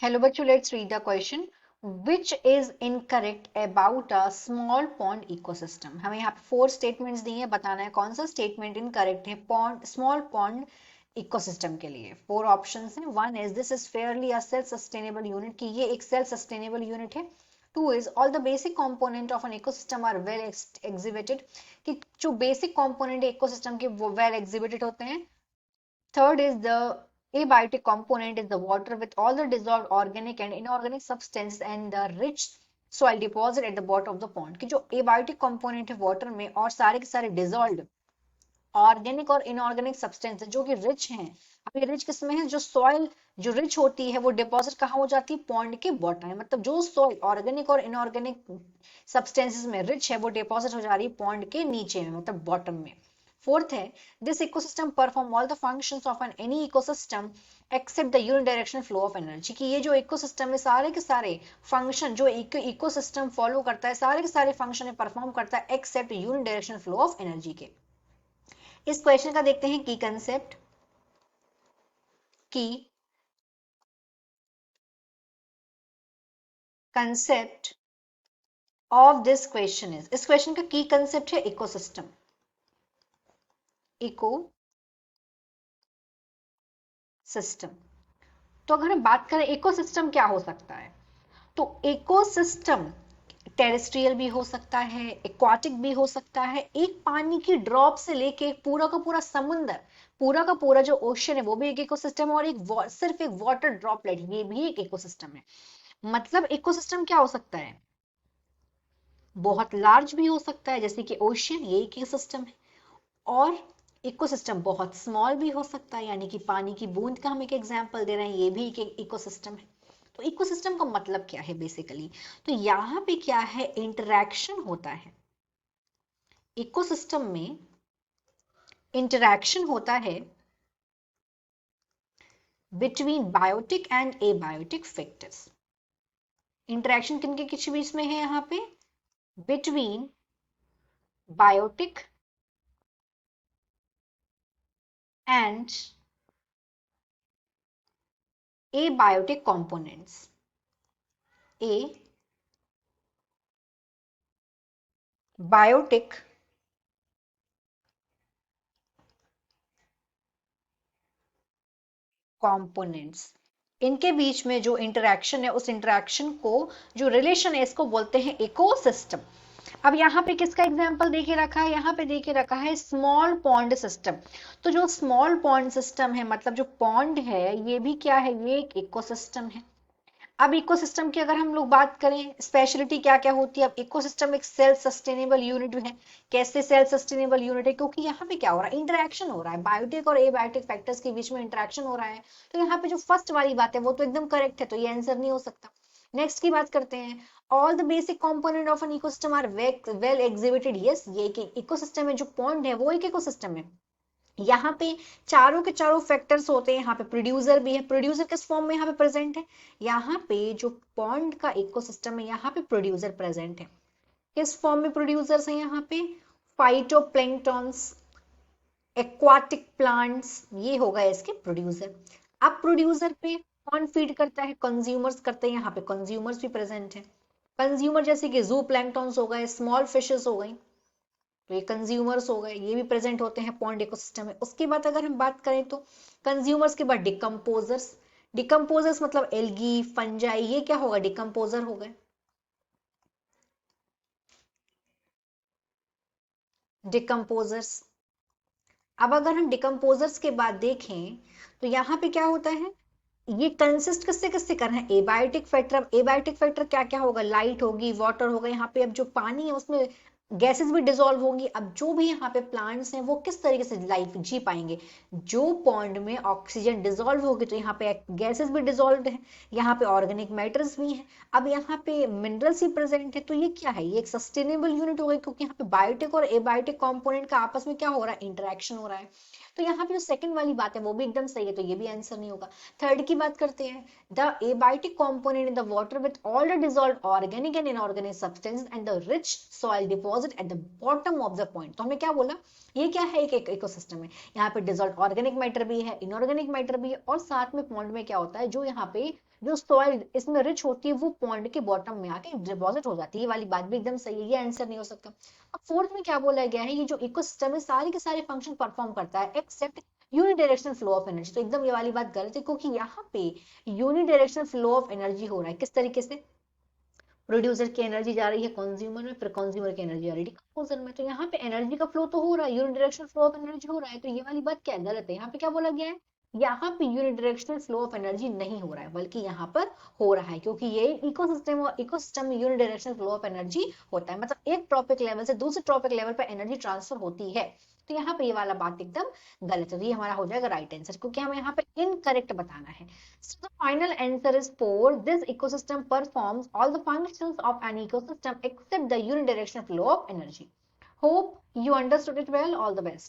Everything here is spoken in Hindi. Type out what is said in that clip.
Hello बच्चों, let's read the question. Which is incorrect about a small pond ecosystem? हमें यहाँ पे 4 statements दिए हैं, बताना है कौन सा statement incorrect है small pond ecosystem के लिए. 4 options हैं. One is this is fairly a self-sustainable unit, कि ये एक self-sustainable unit है. Two is all the basic component of an ecosystem are well exhibited, कि जो basic component ecosystem के वो well exhibited होते हैं. Third is the abiotic component is the water with all the dissolved organic and inorganic substance and the rich soil deposit at the bottom of the pond. कि जो abiotic component है water में और सारे के सारे dissolved ऑर्गेनिक और इनऑर्गेनिक सब्सटेंस है जो कि रिच हैं. अब ये रिच किसमें है? जो सॉइल जो रिच होती है वो डिपॉजिट कहाँ हो जाती है? पॉन्ड के बॉटम में. मतलब जो सॉइल ऑर्गेनिक और इनऑर्गेनिक सब्सटेंसेस में रिच है वो डिपॉजिट हो जा रही है पॉन्ड के नीचे में, मतलब बॉटम में. फोर्थ है this ecosystem perform all the functions of an any ecosystem except the unidirectional flow of energy. कि ये जो इकोसिस्टम है सारे के सारे फंक्शन जो इकोसिस्टम फॉलो करता है सारे के सारे फंक्शन परफॉर्म करता है except unidirectional flow of energy के. इस क्वेश्चन का देखते हैं की कंसेप्ट. की कंसेप्ट ऑफ दिस क्वेश्चन इस क्वेश्चन का की कंसेप्ट है इकोसिस्टम. Eco system. तो अगर हम बात करें इकोसिस्टम क्या हो सकता है, तो इकोसिस्टम टेरेस्ट्रियल भी हो सकता है, एक्वाटिक भी हो सकता है. एक पानी की ड्रॉप से लेके पूरा का पूरा समुंदर, पूरा का पूरा जो ओशन है वो भी एक इकोसिस्टम है, और एक सिर्फ एक वाटर ड्रॉपलेट ये भी एक इकोसिस्टम है. मतलब इकोसिस्टम क्या हो सकता है? बहुत लार्ज भी हो सकता है जैसे कि ओशियन, ये एक सिस्टम है. और इकोसिस्टम बहुत स्मॉल भी हो सकता है, यानी कि पानी की बूंद का हम एक एग्जांपल दे रहे हैं, ये भी एक इकोसिस्टम है. तो इकोसिस्टम का मतलब क्या है बेसिकली? तो यहाँ पे क्या है, इंटरैक्शन होता है. इकोसिस्टम में इंटरैक्शन होता है between biotic and abiotic factors. Interaction किनके किस बीच में है? यहाँ पे between biotic and abiotic components. Abiotic components. इनके बीच में जो इंटरैक्शन है उस इंटरैक्शन को, जो रिलेशन है इसको बोलते हैं इकोसिस्टम. अब यहाँ पे किसका एग्जांपल देके रखा है? यहाँ पे देके रखा है स्मॉल पॉन्ड सिस्टम. तो जो स्मॉल पॉन्ड सिस्टम है, मतलब जो पॉन्ड है ये भी क्या है? ये एक इकोसिस्टम है. अब इकोसिस्टम की अगर हम लोग बात करें स्पेशलिटी क्या क्या होती है, अब इकोसिस्टम एक सेल्फ सस्टेनेबल यूनिट है. कैसे सेल्फ सस्टेनेबल यूनिट है? क्योंकि यहाँ पे क्या हो रहा है, इंटरेक्शन हो रहा है, बायोटिक और एबायोटिक फैक्टर्स के बीच में इंटरेक्शन हो रहा है. तो यहाँ पे जो फर्स्ट वाली बात है वो तो एकदम करेक्ट है, तो ये आंसर नहीं हो सकता. नेक्स्ट की बात करते हैं. All the basic component of an ecosystem are well exhibited. Yes, ये एक इकोसिस्टम है. जो पॉन्ड है वो एक इकोसिस्टम है. यहाँ पे चारों के चारों फैक्टर्स होते हैं. यहाँ पे प्रोड्यूसर भी है. प्रोड्यूसर किस फॉर्म में यहाँ पे प्रेजेंट है? यहाँ पे जो पॉन्ड का इकोसिस्टम है यहाँ पे प्रोड्यूसर प्रेजेंट है. किस फॉर्म में प्रोड्यूसर्स हैं यहाँ पे? फाइटोप्लैंक्टन्स, एक्वाटिक प्लांट्स, ये होगा इसके प्रोड्यूसर. अब प्रोड्यूसर पे कौन फीड करता है? कंज्यूमर्स करते हैं. यहाँ पे कंज्यूमर्स भी प्रेजेंट है. कंज्यूमर जैसे कि जू प्लैंक्टन्स हो गए, स्मॉल फिशेस हो गई, तो ये कंज्यूमर्स हो गए, ये भी प्रेजेंट होते हैं पॉन्ड इकोसिस्टम में. उसके बाद अगर हम बात करें तो कंज्यूमर्स के बाद डिकम्पोजर्स. डिकम्पोजर्स मतलब एल्गी, फंजाई, ये क्या होगा? डिकम्पोजर हो गए. डिकम्पोजर्स. अब अगर हम डिकम्पोजर्स के बाद देखें तो यहाँ पे क्या होता है, ये कंसिस्ट किससे किससे कर रहे हैं? Abiotic factor. अब एबायोटिक फैक्टर क्या क्या होगा? लाइट होगी, वाटर होगा. यहाँ पे अब जो पानी है उसमें गैसेस भी डिसॉल्व होंगी. अब जो भी यहाँ पे प्लांट्स हैं वो किस तरीके से लाइफ जी पाएंगे? जो पॉन्ड में ऑक्सीजन डिसॉल्व होगी तो यहाँ पे गैसेस भी डिसॉल्व है, यहाँ पे ऑर्गेनिक मैटर्स भी हैं. अब यहाँ पे मिनरल्स ही प्रेजेंट है. तो ये क्या है? ये एक सस्टेनेबल यूनिट हो गई, क्योंकि यहाँ पे बायोटिक और एबायोटिक कॉम्पोनेंट का आपस में क्या हो रहा है? इंटरेक्शन हो रहा है. तो यहाँ पे जो सेकंड वाली बात है वो भी एकदम सही है, तो ये भी आंसर नहीं होगा. थर्ड की बात करते हैं. The abiotic component in the water with all the dissolved organic and inorganic substance and the rich soil deposit at the bottom of the point. तो हमें क्या बोला? ये क्या है? एक इकोसिस्टम है. यहाँ पे डिसॉल्व्ड ऑर्गेनिक मैटर भी है, इनऑर्गेनिक मैटर भी है, और साथ में पॉन्ड में क्या होता है, जो यहाँ पे जो सॉइल इसमें रिच होती है वो पॉन्ड के बॉटम में आके डिपॉजिट हो जाती है। ये वाली बात भी एकदम सही है, ये आंसर नहीं हो सकता। अब फोर्थ में क्या बोला गया है, ये जो इकोसिस्टम है सारे के सारे फंक्शन परफॉर्म करता है except unidirectional flow of energy. तो एकदम ये वाली बात गलत है, क्योंकि यहाँ पे यूनिडायरेक्शनल फ्लो ऑफ एनर्जी हो रहा है। किस तरीके से, प्रोड्यूसर की एनर्जी जा रही है कंज्यूमर में, फिर कंज्यूमर की एनर्जी आ रही है डिकम्पोजर में। तो यहाँ पे एनर्जी का फ्लो तो हो रहा है, यूनिडायरेक्शनल फ्लो ऑफ एनर्जी हो रहा है। तो ये वाली बात क्या है, गलत है। यहाँ पे क्या बोला गया है, यहाँ पे यूनिडायरेक्शनल फ्लो ऑफ एनर्जी नहीं हो रहा है, बल्कि यहाँ पर हो रहा है, क्योंकि ये इकोसिस्टम और इकोसिस्टम में यूनिडायरेक्शनल फ्लो ऑफ एनर्जी होता है। मतलब एक ट्रॉपिक लेवल से दूसरे ट्रॉपिक लेवल पर एनर्जी ट्रांसफर होती है। तो यहाँ पे ये वाला बात एकदम गलत है, तो ये हमारा हो जाएगा राइट आंसर, क्योंकि हमें यहाँ पे इनकरेक्ट बताना है। So the final answer is 4. This ecosystem performs all the functions of an ecosystem except the unidirectional flow of energy. Hope you understood it well. All the best.